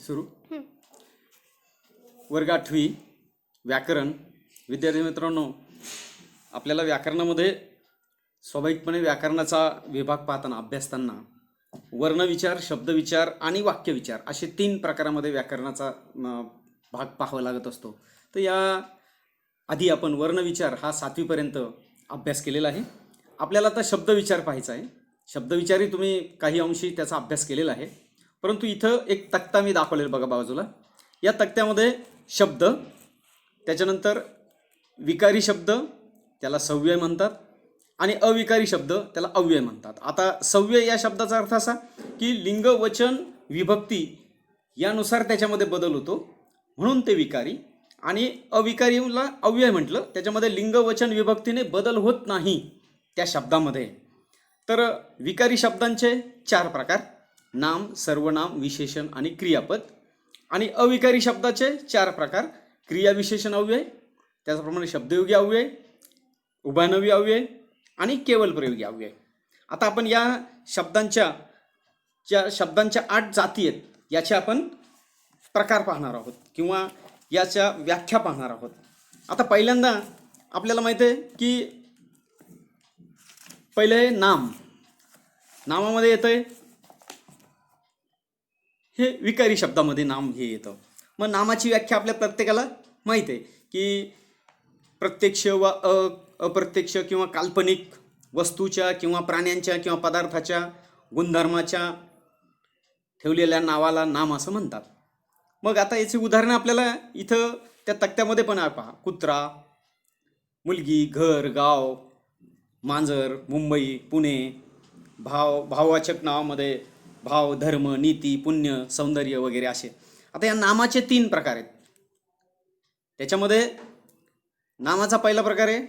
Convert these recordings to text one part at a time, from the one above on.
सुरू. वर्ग 8वी व्याकरण. विद्यार्थी मित्रांनो, आपल्याला व्याकरणामध्ये स्वाभाविकपणे व्याकरणाचा विभाग पाहताना अभ्यासताना वर्णविचार, शब्दविचार आणि वाक्यविचार असे 3 प्रकारामध्ये व्याकरणाचा भाग पाहावा लागत असतो. तर या आधी आपण वर्णविचार हा 7वी पर्यंत अभ्यास केलेला आहे. आपल्याला आता शब्दविचार पाहायचा आहे. शब्दविचारही तुम्ही काही अंशी त्याचा अभ्यास केलेला आहे, परंतु इथं एक तक्ता मी दाखवलेला बघा बाजूला. या तक्त्यामध्ये शब्द, त्याच्यानंतर विकारी शब्द त्याला सव्यय म्हणतात आणि अविकारी शब्द त्याला अव्यय म्हणतात. आता सव्यय या शब्दाचा अर्थ असा की लिंग, वचन, विभक्ती यानुसार त्याच्यामध्ये बदल होतो म्हणून ते विकारी, आणि अविकारीला अव्यय म्हटलं त्याच्यामध्ये लिंग, वचन, विभक्तीने बदल होत नाही त्या शब्दामध्ये. तर विकारी शब्दांचे 4 प्रकार: नाम, सर्वनाम, विशेषण आणि क्रियापद. आणि अविकारी शब्दाचे 4 प्रकार: क्रिया, विशेषण, अव्यय, त्याचप्रमाणे शब्दयोगी अव्यय, उभयनवी अव्यय आणि केवल प्रयोगी अव्यय. आता आपण या शब्दांच्या 8 जाती आहेत, याचे आपण प्रकार पाहणार आहोत किंवा याच्या व्याख्या पाहणार आहोत. आता पहिल्यांदा आपल्याला माहिती आहे की पहिले नाम. नामामध्ये येतंय हे विकारी शब्दामध्ये नाम हे येतं. मग नामाची व्याख्या आपल्या प्रत्येकाला माहिती आहे की प्रत्यक्ष व अप्रत्यक्ष किंवा काल्पनिक वस्तूच्या किंवा प्राण्यांच्या किंवा पदार्थाच्या गुणधर्माच्या ठेवलेल्या नावाला नाम असं म्हणतात. मग आता याची उदाहरणं आपल्याला इथं त्या तक्त्यामध्ये पण पहा. कुत्रा, मुलगी, घर, गाव, मांजर, मुंबई, पुणे. भाववाचक नावामध्ये भाव, धर्म, नीती, पुण्य, सौंदर्य वगैरे असे. आता या नामाचे 3 प्रकार आहेत. त्याच्यामध्ये नामाचा पहिला प्रकार आहे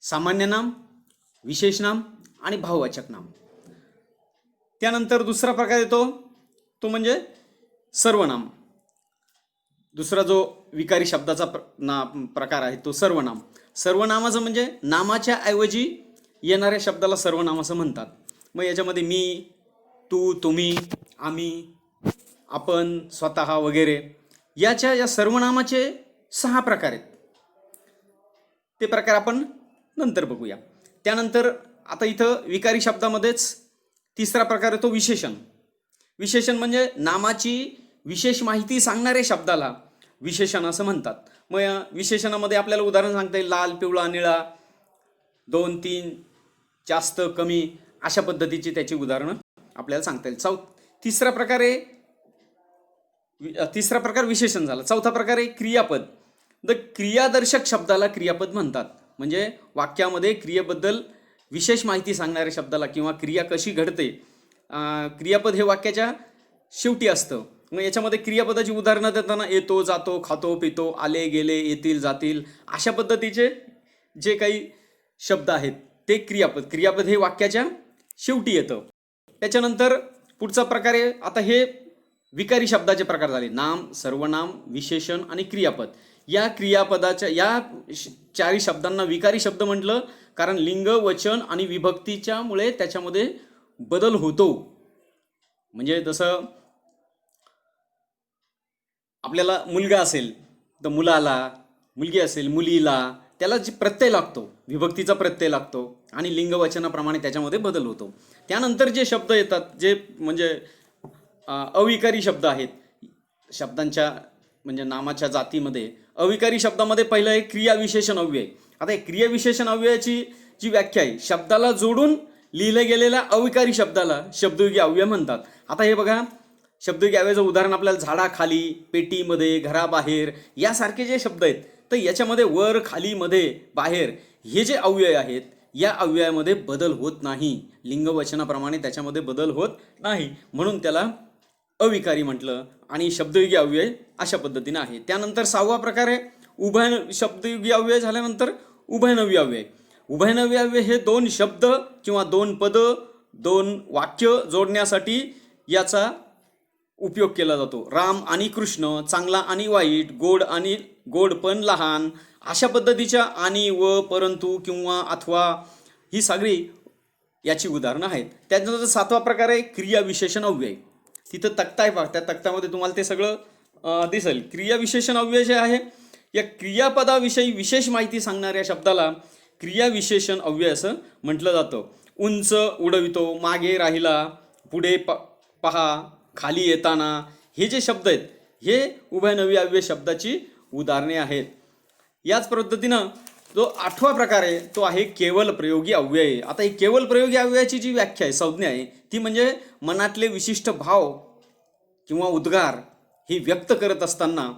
सामान्य नाम, विशेष नाम आणि भाववाचक नाम. त्यानंतर दुसरा प्रकार येतो तो म्हणजे सर्वनाम. दुसरा जो विकारी शब्दाचा प्रकार आहे तो सर्वनाम. सर्वनामाचं म्हणजे नामाच्या ऐवजी येणाऱ्या शब्दाला सर्वनाम असं म्हणतात. मग याच्यामध्ये मी, तू, तुम्ही, आम्ही, आपण, स्वतः वगैरे या सर्वनामाचे 6 प्रकार आहेत. ते प्रकार आपण नंतर बघूया. त्यानंतर आता इथं विकारी शब्दामध्येच तिसरा प्रकार येतो विशेषण. विशेषण म्हणजे नामाची विशेष माहिती सांगणाऱ्या शब्दाला विशेषण असं म्हणतात. मग या विशेषणामध्ये आपल्याला उदाहरण सांगता येईल लाल, पिवळा, निळा, 2, 3, जास्त, कमी अशा पद्धतीची त्याची उदाहरणं आपल्याला सांगता येईल. तिसरा प्रकार विशेषण झाला. चौथा प्रकार आहे क्रियापद. क्रियादर्शक शब्दाला क्रियापद म्हणतात. म्हणजे वाक्यामध्ये क्रियेबद्दल विशेष माहिती सांगणाऱ्या शब्दाला किंवा क्रिया कशी घडते, क्रियापद हे वाक्याच्या शेवटी असतं. मग याच्यामध्ये क्रियापदाची उदाहरणं देताना येतो, जातो, खातो, पितो, आले, गेले, येतील, जातील अशा पद्धतीचे जे काही शब्द आहेत ते क्रियापद हे वाक्याच्या शेवटी येतं. त्याच्यानंतर पुढचा प्रकार आहे, आता हे विकारी शब्दाचे प्रकार झाले: नाम, सर्वनाम, विशेषण आणि क्रियापद. या क्रियापदाच्या या 4 शब्दांना विकारी शब्द म्हटलं कारण लिंग, वचन आणि विभक्तीच्यामुळे त्याच्यामध्ये बदल होतो. म्हणजे जसं आपल्याला मुलगा असेल तर मुलाला, मुलगी असेल मुलीला, त्याला जे प्रत्यय लागतो, विभक्तीचा प्रत्यय लागतो आणि लिंग, वचनाप्रमाणे त्याच्यामध्ये बदल होतो. त्यानंतर जे शब्द येतात जे म्हणजे अविकारी शब्द आहेत शब्दांच्या म्हणजे नामाच्या जातीमध्ये. अविकारी शब्दामध्ये पहिलं आहे क्रिया, विशेषण, अव्यय. आता क्रिया, विशेषण, अव्ययाची जी व्याख्या आहे शब्दाला जोडून लिहिले गेलेल्या अविकारी शब्दाला शब्दयोगी अव्यय म्हणतात. आता हे बघा, शब्दयोगी अव्ययाचं उदाहरण आपल्याला झाडाखाली, पेटीमध्ये, घराबाहेर यासारखे जे शब्द आहेत तर याच्यामध्ये वर, खाली, मध्ये, बाहेर हे जे अव्यय आहेत या अव्ययामध्ये बदल होत नाही. लिंग, वचनाप्रमाणे त्याच्यामध्ये बदल होत नाही म्हणून त्याला अविकारी म्हटलं आणि शब्दयोगी अव्यय अशा पद्धतीने आहे. त्यानंतर 6वा प्रकार आहे शब्दयोगी अव्यय झाल्यानंतर उभयनवी अव्यय. उभयनवी अव्यय हे 2 शब्द किंवा 2 पद, 2 वाक्य जोडण्यासाठी याचा उपयोग केला जातो. राम आणि कृष्ण, चांगला आणि वाईट, गोड पण लहान अशा पद्धतीच्या आणि, व, परंतु, किंवा, अथवा ही सगळी याची उदाहरणं आहेत. त्यानंतर 7वा प्रकार आहे क्रिया, विशेषण, अव्यय. तिथं तक्ता आहे पहा, त्या तक्त्यामध्ये तुम्हाला ते सगळं दिसेल. क्रियाविशेषण अव्यय जे आहे, या क्रियापदाविषयी विशेष माहिती सांगणाऱ्या शब्दाला क्रियाविशेषण अव्यय असं म्हटलं जातं. उंच उडवितो, मागे राहिला, पुढे पहा, खाली येताना, हे जे शब्द आहेत हे उभयनवी अव्यय शब्दाची उदाहरणे आहेत. याच पद्धतीनं जो 8वा प्रकार आहे तो आहे केवल प्रयोगी अव्यय. आता ही केवल प्रयोगी अव्ययाची जी व्याख्या आहे, संज्ञा आहे, ती म्हणजे मनातले विशिष्ट भाव किंवा उद्गार हे व्यक्त करत असताना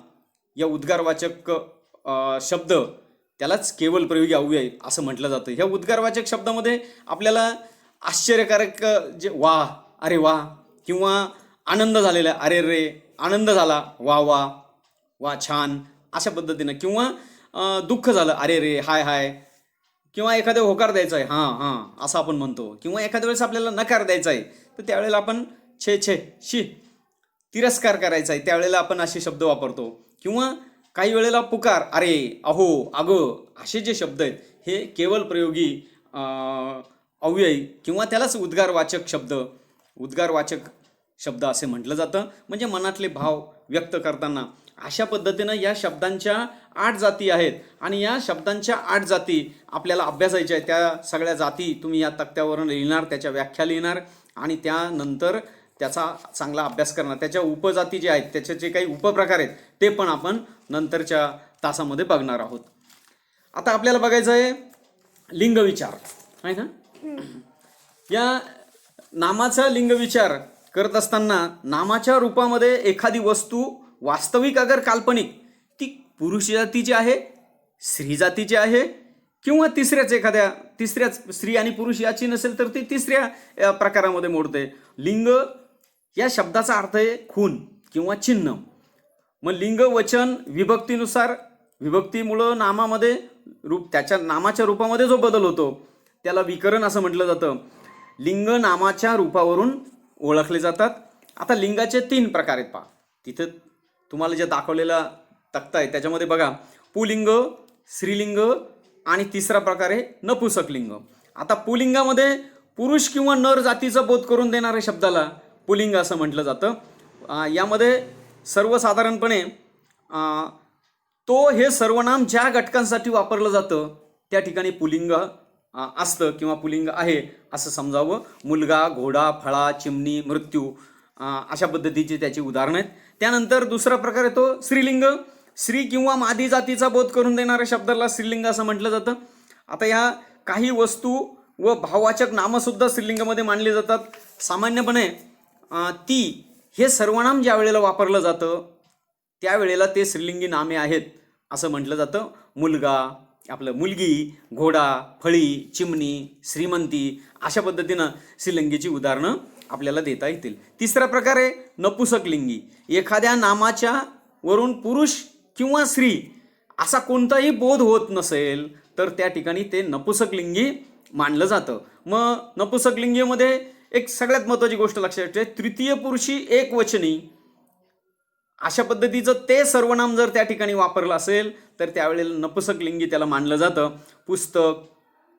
या उद्गारवाचक शब्द त्यालाच केवल प्रयोगी अव्यय असं म्हटलं जातं. ह्या उद्गारवाचक शब्दामध्ये आपल्याला आश्चर्यकारक जे वा, अरे वा, किंवा आनंद झालेला, अरे रे, आनंद झाला, वा वा वा, छान, अशा पद्धतीनं, किंवा दुःख झालं, अरे रे, हाय हाय, किंवा एखाद्या होकार द्यायचा आहे, हां हां असं आपण म्हणतो, किंवा एखाद्या वेळेस आपल्याला नकार द्यायचा आहे तर त्यावेळेला आपण छे छे शी, तिरस्कार करायचा आहे, त्यावेळेला आपण असे शब्द वापरतो. किंवा काही वेळेला पुकार, अरे, अहो, अगं, असे जे शब्द आहेत हे केवल प्रयोगी अव्यय किंवा त्यालाच उद्गारवाचक शब्द असे म्हटलं जातं. म्हणजे मनातले भाव व्यक्त करताना अशा पद्धतीनं या शब्दांच्या 8 जाती आहेत आणि या शब्दांच्या 8 जाती आपल्याला अभ्यासायच्या आहेत. त्या सगळ्या जाती तुम्ही या तक्त्यावरून लिहिणार, त्याच्या व्याख्या लिहिणार आणि त्यानंतर त्याचा चांगला अभ्यास करणार. त्याच्या उपजाती जे आहेत, त्याचे जे काही उपप्रकार आहेत ते पण आपण नंतरच्या तासामध्ये बघणार आहोत. आता आपल्याला बघायचं आहे लिंगविचार, आहे ना. या नामाचा लिंगविचार करत असताना नामाच्या रूपामध्ये एखादी वस्तू वास्तविक अगर काल्पनिक ती पुरुष जातीची आहे, स्त्री जातीची आहे, किंवा तिसऱ्याच स्त्री आणि पुरुष याची नसेल तर ती तिसऱ्या प्रकारामध्ये मोडते. लिंग या शब्दाचा अर्थ आहे खून किंवा चिन्ह. मग लिंग वचन विभक्तीनुसार, विभक्तीमुळं नामामध्ये त्याच्या नामाच्या रूपामध्ये जो बदल होतो त्याला विकरण असं म्हटलं जातं. लिंग नामाच्या रूपावरून ओळखले जातात. आता लिंगाचे 3 प्रकार आहेत पहा. तिथं तुम्हाला जे दाखवलेला तक्ता आहे त्याच्यामध्ये बघा, पुलिंग, स्त्रीलिंग आणि तिसरा प्रकार आहे नपुंसक लिंग. आता पुलिंगामध्ये पुरुष किंवा नर जातीचा बोध करून देणाऱ्या शब्दाला पुलिंग असं म्हटलं जातं. यामध्ये सर्वसाधारणपणे तो हे सर्वनाम ज्या घटकांसाठी वापरलं जातं त्या ठिकाणी पुलिंग असतं किंवा पुलिंग आहे असं समजावं. मुलगा, घोडा, फळा, चिमणी, मृत्यू, अशा पद्धतीची त्याची उदाहरणं आहेत. त्यानंतर दुसरा प्रकार आहे तो स्त्रीलिंग. स्त्री किंवा मादी जातीचा बोध करून देणाऱ्या शब्दाला स्त्रीलिंग असं म्हटलं जातं. आता या काही वस्तू व भाववाचक नामंसुद्धा स्त्रीलिंगामध्ये मानली जातात. सामान्यपणे ती हे सर्वनाम ज्या वेळेला वापरलं जातं त्यावेळेला ते स्त्रीलिंगी नामे आहेत असं म्हटलं जातं. मुलगा, आपलं मुलगी, घोडा, फळी, चिमणी, श्रीमंती, अशा पद्धतीनं स्त्रीलिंगीची उदाहरणं आपल्याला देता येतील. तिसरा प्रकार आहे नपुंसक लिंगी. एखाद्या नामाच्या वरून पुरुष किंवा स्त्री असा कोणताही बोध होत नसेल तर त्या ठिकाणी ते नपुंसक लिंगी मानलं जातं. मग नपुंसक लिंगीमध्ये एक सगळ्यात महत्त्वाची गोष्ट लक्षात ठेवायची, तृतीय पुरुषी एकवचनी अशा पद्धतीचं ते सर्वनाम जर त्या ठिकाणी वापरलं असेल तर त्यावेळेला नपुंसक लिंगी त्याला मानलं जातं. पुस्तक,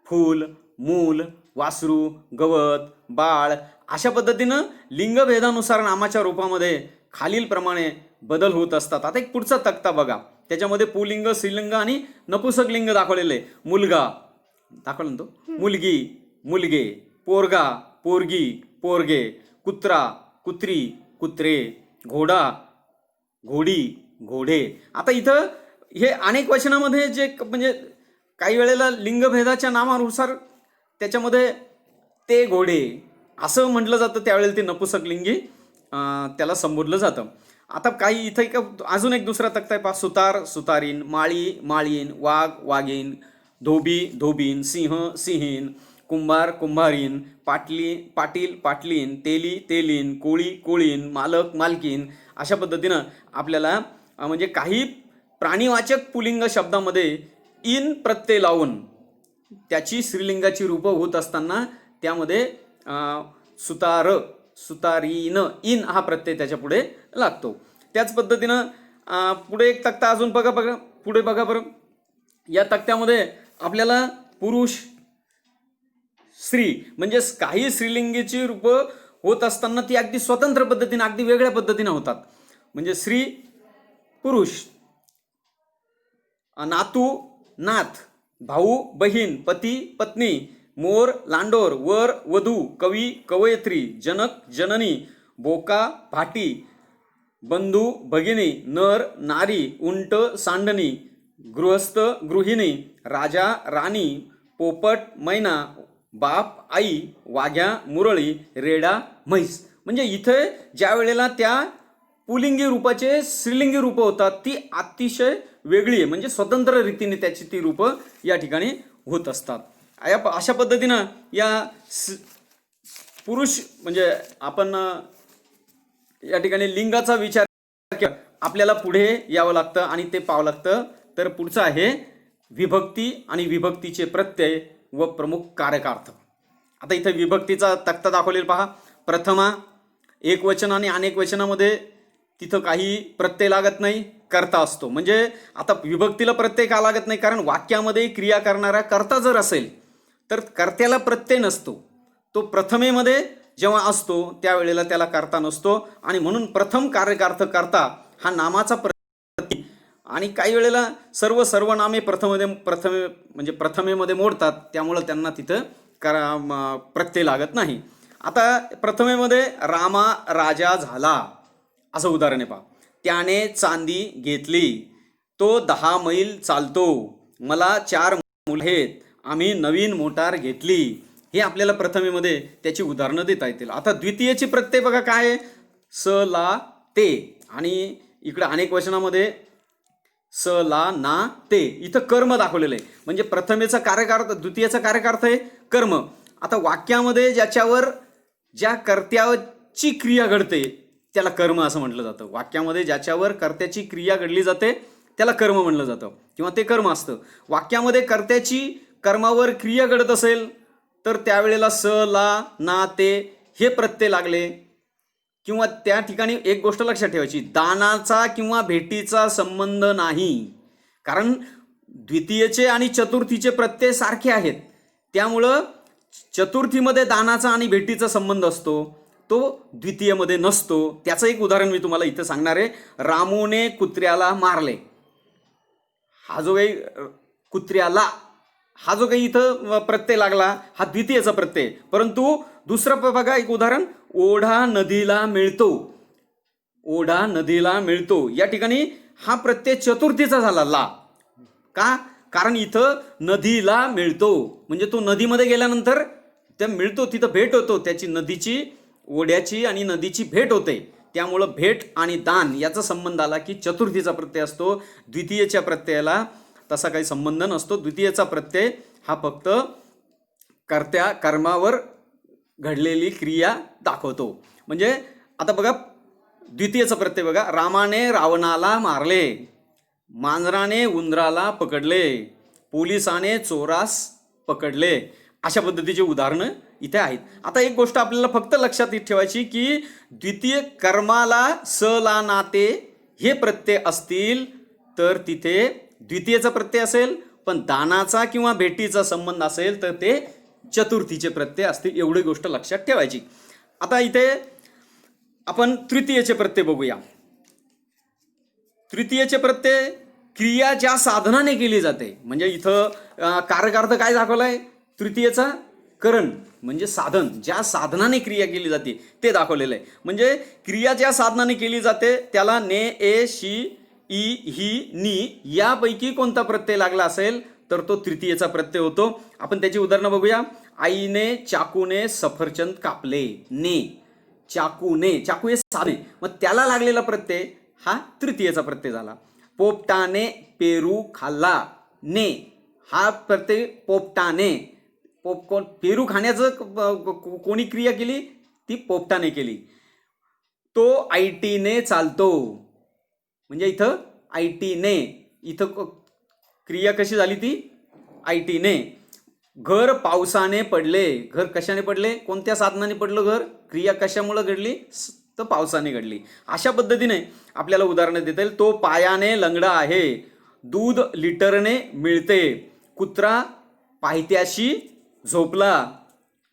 फूल, मूल, वासरू, गवत, बाळ, अशा पद्धतीनं लिंगभेदानुसार नामाच्या रूपामध्ये खालीलप्रमाणे बदल होत असतात. आता एक पुढचा तक्ता बघा, त्याच्यामध्ये पुलिंग, स्त्रीलिंग आणि नपुंसक लिंग दाखवलेले. मुलगा दाखवलं ना, तो मुलगी, मुलगे, पोरगा, पोरगी, पोरगे, कुत्रा, कुत्री, कुत्रे, घोडा, घोडी, घोडे. आता इथं हे अनेक वचनामध्ये जे म्हणजे काही वेळेला लिंगभेदाच्या नामानुसार त्याच्यामध्ये ते घोडे असं म्हटलं जातं, त्यावेळेला ते नपुंसक लिंगी त्याला संबोधलं जातं. आता काही इथं अजून एक दुसरा तक्ता आहे पहा, सुतार, सुतारीन, माळी, माळीन, वाघ, वाघीन, धोबी, धोबीन, सिंह, सिंहीन, कुंभार, कुंभारीन, पाटील, पाटलीन, तेली, तेलीन, कोळी, कोळीन, मालक, मालकीन, अशा पद्धतीनं आपल्याला म्हणजे काही प्राणीवाचक पुलिंग शब्दामध्ये इन प्रत्यय लावून त्याची स्त्रीलिंगाची रूपं होत असताना त्यामध्ये सुतार, सुतारीन, इन हा प्रत्यय त्याच्या पुढे लागतो. त्याच पद्धतीनं पुढे एक तक्ता अजून पुढे बघा बरं. या तक्त्यामध्ये आपल्याला पुरुष, स्त्री म्हणजे काही स्त्रीलिंगीची रूपं होत असताना ती अगदी स्वतंत्र पद्धतीने, अगदी वेगळ्या पद्धतीने होतात. म्हणजे स्त्री पुरुष, नातू नाथ, भाऊ बहीण, पती पत्नी, मोर लांडोर, वर वधू, कवी कवयित्री, जनक जननी, बोका भाटी, बंधू भगिनी, नर नारी, उंट सांडणी, गृहस्थ गृहिणी, राजा राणी, पोपट मैना, बाप आई, वाघ्या मुरळी, रेडा म्हैस. म्हणजे इथे ज्या वेळेला त्या पुलिंगी रूपाचे स्त्रीलिंगी रूप होतात ती अतिशय वेगळी आहे, म्हणजे स्वतंत्र रीतीने त्याची ती रूपं या ठिकाणी होत असतात. अशा पद्धतीनं या पुरुष म्हणजे आपण या ठिकाणी लिंगाचा विचार केला आपल्याला पुढे यावं लागतं आणि ते पाहावं लागतं. तर पुढचं आहे विभक्ती आणि विभक्तीचे प्रत्यय व प्रमुख कारकार्थ. आता इथे विभक्तीचा तक्ता दाखवलेला पहा. प्रथमा एक वचन आणि अनेक वचनामध्ये तिथं काही प्रत्यय लागत नाही, कर्ता असतो. म्हणजे आता विभक्तीला प्रत्यय का लागत नाही, कारण वाक्यामध्ये क्रिया करणारा कर्ता जर असेल तर कर्त्याला प्रत्यय नसतो. तो प्रथमेमध्ये जेव्हा असतो त्यावेळेला त्याला कर्ता नसतो आणि म्हणून प्रथम कार्यकार्थ कर्ता हा नामाचा प्रत्यय. आणि काही वेळेला सर्वनामे म्हणजे प्रथमेमध्ये मोडतात, त्यामुळं त्यांना तिथं प्रत्यय लागत नाही. आता प्रथमेमध्ये रामा राजा झाला असं उदाहरण आहे पहा. त्याने चांदी घेतली, तो 10 मैल चालतो, मला 4 मुलं आहेत, आम्ही नवीन मोटार घेतली. हे आपल्याला प्रथमेमध्ये त्याची उदाहरणं देता येतील. आता द्वितीयची प्रत्यय बघा काय आहे, स ला ते. आणि इकडे अनेक वचनामध्ये स ला ना ते. इथं कर्म दाखवलेलं आहे. म्हणजे प्रथमेचा कार्यकार्थ, द्वितीयचा कार्यकार्थ आहे कर्म. आता वाक्यामध्ये ज्या कर्त्याची क्रिया घडते त्याला कर्म असं म्हटलं जातं. वाक्यामध्ये ज्याच्यावर कर्त्याची क्रिया घडली जाते त्याला कर्म म्हणलं जातं किंवा ते कर्म असतं. वाक्यामध्ये कर्त्याची कर्मावर क्रिया घडत असेल तर त्यावेळेला स ला ना ते हे प्रत्यय लागले. किंवा त्या ठिकाणी एक गोष्ट लक्षात ठेवायची, दानाचा किंवा भेटीचा संबंध नाही. कारण द्वितीयचे आणि चतुर्थीचे प्रत्यय सारखे आहेत, त्यामुळं चतुर्थीमध्ये दानाचा आणि भेटीचा संबंध असतो, तो द्वितीयमध्ये नसतो. त्याचं एक उदाहरण मी तुम्हाला इथं सांगणार आहे. रामूने कुत्र्याला मारले. हा जो काही कुत्र्याला हा जो काही इथं प्रत्यय लागला हा द्वितीयचा प्रत्यय. परंतु दुसरं बघा एक उदाहरण, ओढा नदीला मिळतो. ओढा नदीला मिळतो या ठिकाणी हा प्रत्यय चतुर्थीचा झाला ला. का? कारण इथं नदीला मिळतो म्हणजे तो नदीमध्ये गेल्यानंतर त्या मिळतो, तिथं भेट होतो, त्याची नदीची ओढ्याची आणि नदीची भेट होते. त्यामुळं भेट आणि दान याचा संबंध आला की चतुर्थीचा प्रत्यय असतो. द्वितीयच्या प्रत्ययाला तसा काही संबंध नसतो. द्वितीयचा प्रत्यय हा फक्त कर्मावर घडलेली क्रिया दाखवतो. म्हणजे आता बघा द्वितीयचा प्रत्यय बघा, रामाने रावणाला मारले, मांजराने उंदराला पकडले, पोलिसाने चोरास पकडले. अशा पद्धतीची उदाहरणं इथे आहेत. आता एक गोष्ट आपल्याला फक्त लक्षात ठेवायची की द्वितीय कर्माला स ला नाते हे प्रत्यय असतील तर तिथे द्वितीयचा प्रत्यय असेल, पण दानाचा किंवा भेटीचा संबंध असेल तर ते चतुर्थीचे प्रत्यय असतील. एवढी गोष्ट लक्षात ठेवायची. आता इथे आपण तृतीयचे प्रत्यय बघूया. तृतीयचे प्रत्यय क्रिया ज्या साधनाने केली जाते, म्हणजे इथं कारकार्थ काय दाखवलाय, तृतीयचा करण म्हणजे साधन, ज्या साधनाने क्रिया केली जाते ते दाखवलेलं आहे. म्हणजे क्रिया ज्या साधनाने केली जाते त्याला ने ए शी ई ही नी यापैकी कोणता प्रत्यय लागला असेल तर तो तृतीयचा प्रत्यय होतो. आपण त्याची उदाहरणं बघूया. आईने चाकूने सफरचंद कापले. ने चाकूने, चाकू हे साधे, मग त्याला लागलेला प्रत्यय हा तृतीयचा प्रत्यय झाला. पोपटाने पेरू खाल्ला. ने हा प्रत्यय पोपटाने, पेरू खाण्याचं कोणी क्रिया केली, ती पोपटाने केली. तो आयटीने चालतो, म्हणजे इथं आयटीने, इथं क्रिया कशी झाली ती आयटीने. घर पावसाने पडले. घर कशाने पडले, कोणत्या साधनाने पडलं घर, क्रिया कशामुळे घडली तर पावसाने घडली. अशा पद्धतीने आपल्याला उदाहरणं देता येईल. तो पायाने लंगडा आहे. दूध लिटरने मिळते. कुत्रा पायथ्याशी झोपला.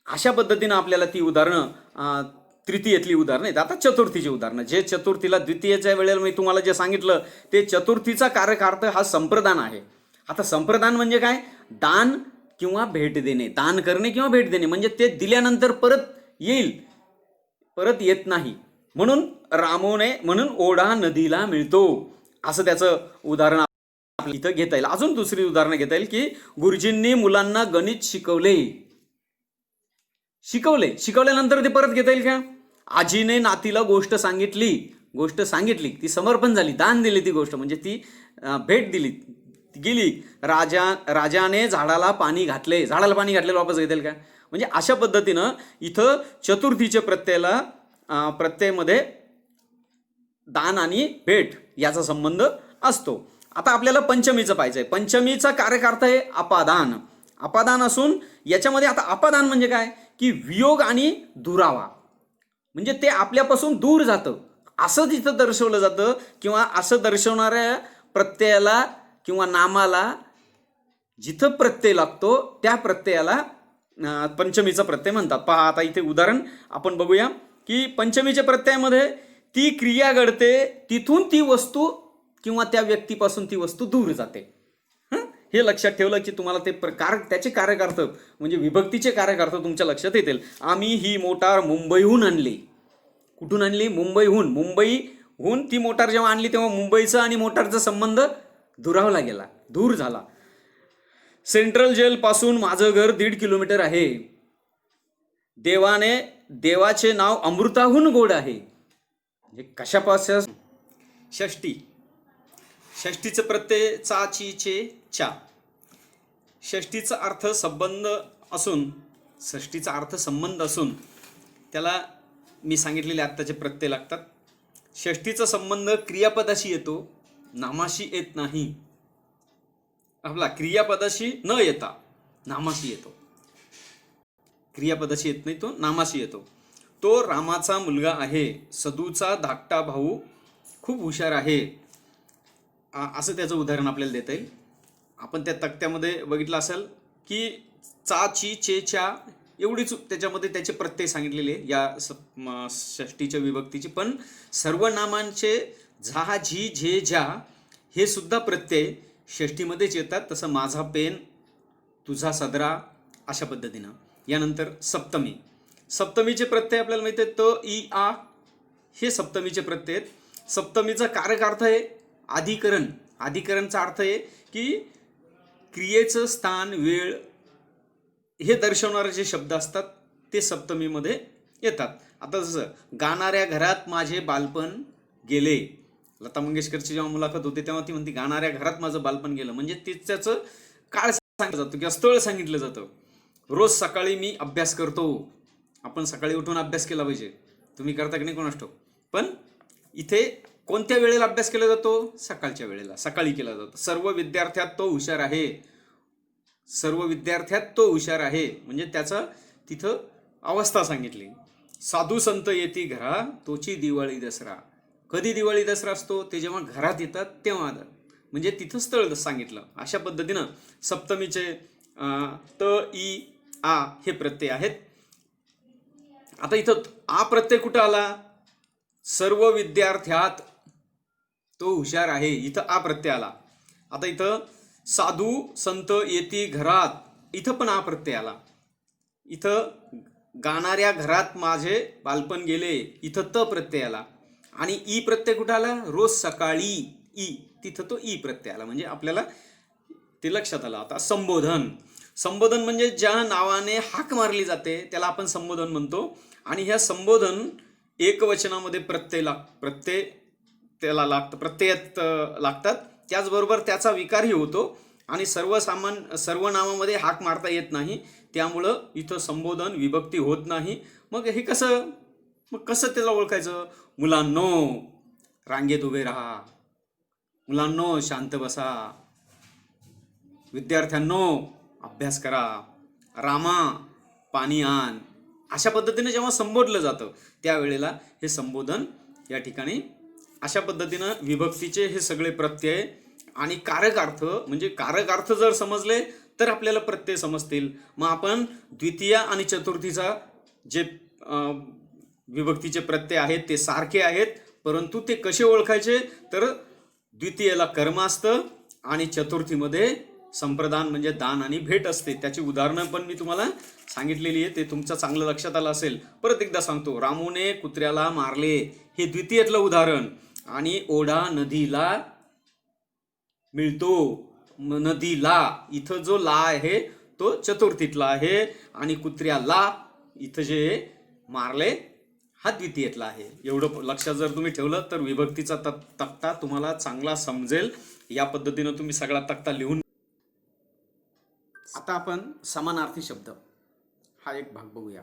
अशा पद्धतीनं आपल्याला ती उदाहरणं तृतीयेतली उदाहरणं आहेत. आता चतुर्थीची उदाहरणं, जे चतुर्थीला द्वितीयेच्या वेळेला मी तुम्हाला जे सांगितलं ते चतुर्थीचा कारकार्थ हा संप्रदान आहे. आता संप्रदान म्हणजे काय? दान किंवा भेट देणे, दान करणे किंवा भेट देणे, म्हणजे ते दिल्यानंतर परत येईल, परत येत नाही. म्हणून ओढा नदीला मिळतो, असं त्याचं उदाहरण इथं घेता येईल. अजून दुसरी उदाहरणं घेता येईल की गुरुजींनी मुलांना गणित शिकवल्यानंतर ते परत घेता येईल का? आजीने नातीला गोष्ट सांगितली, ती समर्पण झाली, दान दिली, ती गोष्ट म्हणजे ती भेट दिली गेली. राजाने झाडाला पाणी घातले वापस घेता येईल का? म्हणजे अशा पद्धतीनं इथं चतुर्थीच्या प्रत्ययामध्ये दान आणि भेट याचा संबंध असतो. आता आपल्याला पंचमीचं पाहिजे. पंचमीचा कारकार्थ आहे अपादान असून याच्यामध्ये आता अपादान म्हणजे काय की वियोग आणि दुरावा, म्हणजे ते आपल्यापासून दूर जातं असं तिथं दर्शवलं जातं, किंवा असं दर्शवणाऱ्या प्रत्ययाला किंवा नामाला जिथं प्रत्यय लागतो त्या प्रत्ययाला पंचमीचा प्रत्यय म्हणतात. पहा आता इथे उदाहरण आपण बघूया की पंचमीच्या प्रत्ययामध्ये ती क्रिया घडते, तिथून ती वस्तू किंवा त्या व्यक्तीपासून ती वस्तू दूर जाते. हे लक्षात ठेवलं की तुम्हाला ते त्याचे कारकार्थ म्हणजे विभक्तीचे कारकार्थ तुमच्या लक्षात येतील. आम्ही ही मोटार मुंबईहून आणली. कुठून आणली? मुंबईहून ती मोटार जेव्हा आणली तेव्हा मुंबईचा आणि मोटारचा संबंध दुरावला गेला, दूर झाला. सेंट्रल जेल पासून माझं घर 1.5 किलोमीटर आहे. देवाचे नाव अमृताहून गोड आहे. म्हणजे कशापासून? षष्टीचं प्रत्यय चा ची चे चा. षष्टीचा अर्थ संबंध असून त्याला मी सांगितलेले आत्ताचे प्रत्यय लागतात. षष्टीचा संबंध क्रियापदाशी येतो, नामाशी येत नाही. आपला क्रियापदाशी न येता नामाशी येतो. क्रियापदाशी येत नाही, तो नामाशी येतो. तो रामाचा मुलगा आहे. सदूचा धाकटा भाऊ खूप हुशार आहे, असं त्याचं उदाहरण आपल्याला देता येईल. आपण त्या तक्त्यामध्ये बघितलं असेल की चा ची चे च्या एवढीच त्याच्यामध्ये त्याचे प्रत्यय सांगितलेले या षष्टीच्या विभक्तीची. पण सर्व नामांचे झा झी झे झा हे सुद्धा प्रत्यय षष्टीमध्येच येतात. तसं माझा पेन, तुझा सदरा अशा पद्धतीनं. यानंतर सप्तमीचे प्रत्यय आपल्याला माहिती आहेत. त ई आ हे सप्तमीचे प्रत्यय आहेत. सप्तमीचा कारक आहे अधिकरणचा अर्थ आहे की क्रियेचं स्थान, वेळ हे दर्शवणारे जे शब्द असतात ते सप्तमीमध्ये येतात. आता जसं गाणाऱ्या घरात माझे बालपण गेले. लता मंगेशकरची जेव्हा मुलाखत होती तेव्हा ती म्हणते गाणाऱ्या घरात माझं बालपण गेलं, म्हणजे त्याचं काळ सांगितलं जातं किंवा स्थळ सांगितलं जातं. रोज सकाळी मी अभ्यास करतो. आपण सकाळी उठून अभ्यास केला पाहिजे. तुम्ही करता की नाही कोणास ठाऊक. पण इथे कोणत्या वेळेला अभ्यास केला जातो? सकाळच्या वेळेला, सकाळी केला जातो. सर्व विद्यार्थ्यात तो हुशार आहे म्हणजे त्याचा तिथं अवस्था सांगितली. साधू संत येती घरा तोची दिवाळी दसरा. कधी दिवाळी दसरा असतो? ते जेव्हा घरात येतात तेव्हा, म्हणजे तिथं स्थळ सांगितलं. अशा पद्धतीनं सप्तमीचे त ई आ हे प्रत्यय आहेत. आता इथं आ प्रत्यय कुठं आला? सर्व विद्यार्थ्यात तो हुशार आहे, इथं आ प्रत्यय आला. आता इथं साधू संत येती घरात, इथं पण आ प्रत्यय आला. इथं गाणाऱ्या घरात माझे बालपण गेले, इथं त प्रत्यय आला. आणि ई प्रत्यय कुठं आला? रोज सकाळी ई, तिथं तो ई प्रत्यय आला. म्हणजे आपल्याला ते लक्षात आलं. आता संबोधन म्हणजे ज्या नावाने हाक मारली जाते त्याला आपण संबोधन म्हणतो. आणि ह्या संबोधन एकवचनामध्ये प्रत्यय त्याला लागतात. त्याचबरोबर त्याचा विकारही होतो. आणि सर्व नावामध्ये हाक मारता येत नाही, त्यामुळं इथं संबोधन विभक्ती होत नाही. मग कसं त्याला ओळखायचं? मुलांनो रांगेत उभे राहा, मुलांनो शांत बसा, विद्यार्थ्यांनो अभ्यास करा, रामा पाणी आण. अशा पद्धतीने जेव्हा संबोधलं जातं त्यावेळेला हे संबोधन या ठिकाणी अशा पद्धतीनं विभक्तीचे हे सगळे प्रत्यय आणि कारकार्थ, म्हणजे कारकार्थ जर समजले तर आपल्याला प्रत्यय समजतील. मग आपण द्वितीय आणि चतुर्थीचा जे विभक्तीचे प्रत्यय आहेत ते सारखे आहेत, परंतु ते कसे ओळखायचे तर द्वितीयेला कर्म असतं आणि चतुर्थीमध्ये संप्रदान म्हणजे दान आणि भेट असते. त्याची उदाहरणं पण मी तुम्हाला सांगितलेली आहे, ते तुमचं चांगलं लक्षात आलं असेल. परत एकदा सांगतो, रामूने कुत्र्याला मारले हे द्वितीयेतलं उदाहरण, आणि ओढा नदीला मिळतो. नदीला इथं जो ला आहे तो चतुर्थीतला आहे, आणि कुत्र्याला इथं जे मारले हा द्वितीयेतला आहे. एवढं लक्षात जर तुम्ही ठेवलं तर विभक्तीचा तक्ता तुम्हाला चांगला समजेल. या पद्धतीनं तुम्ही सगळा तक्ता लिहून. आता आपण समानार्थी शब्द हा एक भाग बघूया.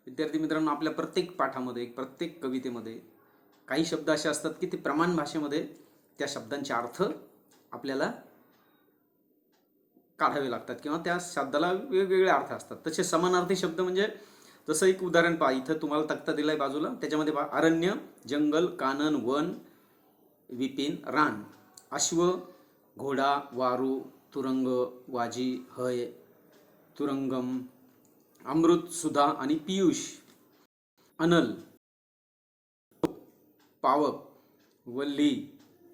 विद्यार्थी मित्रांनो, आपल्या प्रत्येक पाठामध्ये, प्रत्येक कवितेमध्ये काही शब्द असे असतात की ते प्रमाण भाषेमध्ये त्या शब्दांचे अर्थ आपल्याला काढावे लागतात किंवा त्या शब्दाला वेगवेगळे अर्थ असतात. तसे समानार्थी शब्द म्हणजे जसं एक उदाहरण पहा, इथं तुम्हाला तक्ता दिलाय बाजूला, त्याच्यामध्ये पहा, अरण्य, जंगल, कानन, वन, विपिन, रान, अश्व, घोडा, वारू, तुरंग, वाजी, हय, तुरंगम, अमृत, सुधा आणि पियुष, अनल, पावक,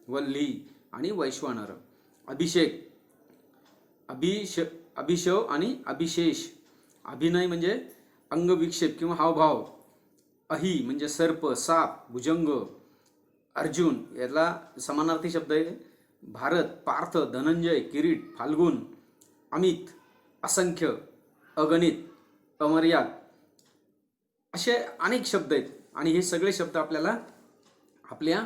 वल्ली आणि वैश्वानर, अभिषेक, अभिषव आणि अभिशेष, अभिनय म्हणजे अंगविक्षेप किंवा हावभाव, अही म्हणजे सर्प, साप, भुजंग, अर्जुन याला समानार्थी शब्द आहे. भारत, पार्थ, धनंजय, किरीट, फाल्गुन, अमित, असंख्य, अगणित, अमर्याद, असे अनेक शब्द आहेत. आणि हे सगळे शब्द आपल्याला आपल्या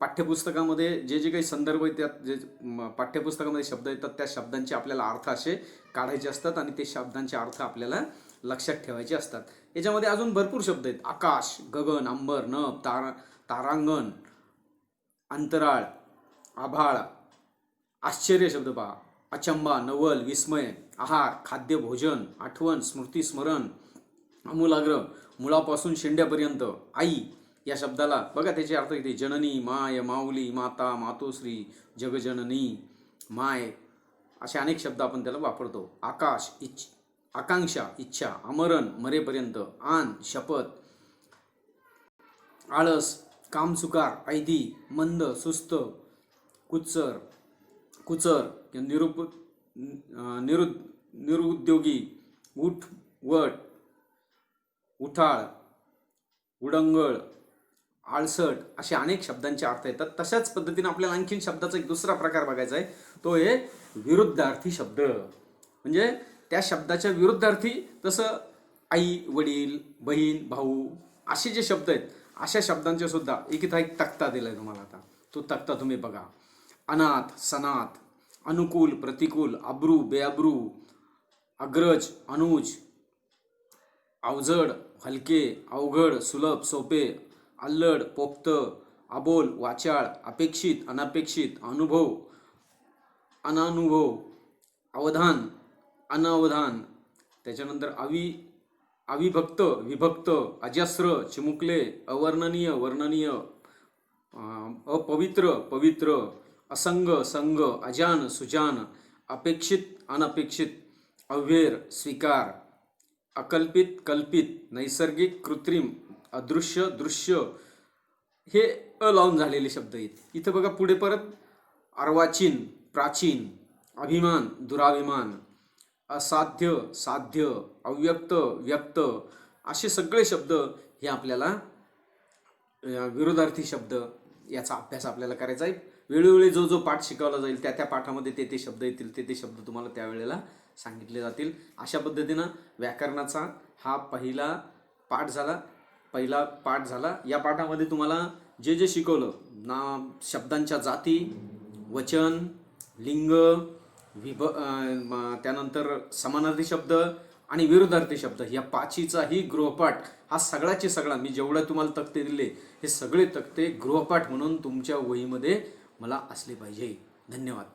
पाठ्यपुस्तकामध्ये जे काही संदर्भ आहेत, त्यात जे पाठ्यपुस्तकामध्ये शब्द येतात त्या शब्दांचे आपल्याला अर्थ असे काढायचे असतात आणि ते शब्दांचे अर्थ आपल्याला लक्षात ठेवायचे असतात. याच्यामध्ये अजून भरपूर शब्द आहेत. आकाश, गगन, अंबर, नभ, तारांगण, अंतराळ, आभाळ, आश्चर्य शब्द पहा, अचंबा, नवल, विस्मय, आहार, खाद्य, भोजन, आठवण, स्मृती, स्मरण, आमूलाग्र, मुळापासून शेंड्यापर्यंत, आई या शब्दाला बघा त्याचे अर्थ किती, जननी, माय, माऊली, माता, मातोश्री, जगजननी, माय, असे अनेक शब्द आपण त्याला वापरतो. आकाश, आकांक्षा, इच्छा, आमरण, मरेपर्यंत, आन, शपथ, आळस, कामचुकार, ऐदी, मंद, सुस्त, कुचर, निरुद्योगी, वट, उठाळ, उडंगळ, आळसट, असे अनेक शब्दांचे अर्थ येतात. तशाच पद्धतीने आपल्याला आणखीन शब्दाचा एक दुसरा प्रकार बघायचा आहे, तो आहे विरुद्धार्थी शब्द. म्हणजे त्या शब्दाच्या विरुद्धार्थी, जसं आई, वडील, बहीण, भाऊ असे जे शब्द आहेत, अशा शब्दांचे सुद्धा एक तक्ता दिलाय तुम्हाला. आता तो तक्ता तुम्ही बघा. अनाथ, सनाथ, अनुकूल, प्रतिकूल, अब्रू, बेअब्रू, अग्रज, अनुज, अवजड, हलके, अवघड, सुलभ, सोपे, अल्लड, पोक्त, अबोल, वाचाळ, अपेक्षित, अनपेक्षित, अनुभव, अनानुभव, अवधान, अनवधान, त्याच्यानंतर अविभक्त, विभक्त, अजस्र, चिमुकले, अवर्णनीय, वर्णनीय, अपवित्र, पवित्र, असंग, संग, अजान, सुजान, अपेक्षित, अनपेक्षित, अव्हेर, स्वीकार, अकल्पित, कल्पित, नैसर्गिक, कृत्रिम, अदृश्य, दृश्य, हे लावून झालेले शब्द आहेत. इथं बघा पुढे परत अर्वाचीन, प्राचीन, अभिमान, दुराभिमान, असाध्य, साध्य, अव्यक्त, व्यक्त, असे सगळे शब्द हे आपल्याला विरोधार्थी शब्द याचा अभ्यास आपल्याला करायचा आहे. वेळोवेळी जो पाठ शिकवला जाईल त्या पाठामध्ये ते शब्द येतील, ते शब्द तुम्हाला त्यावेळेला सांगितले जातील. अशा पद्धतीनं व्याकरणाचा हा पहिला पाठ झाला. या पाठामध्ये तुम्हाला जे शिकवलं शब्दांच्या जाती, वचन, लिंग, त्यानंतर समानार्थी शब्द आणि विरुद्धार्थी शब्द, या पाचीचाही गृहपाठ हा सगळ्याचे सगळा मी जेवढे तुम्हाला तक्ते दिले हे सगळे तक्ते गृहपाठ म्हणून तुमच्या वहीमध्ये मला असले पाहिजे. धन्यवाद.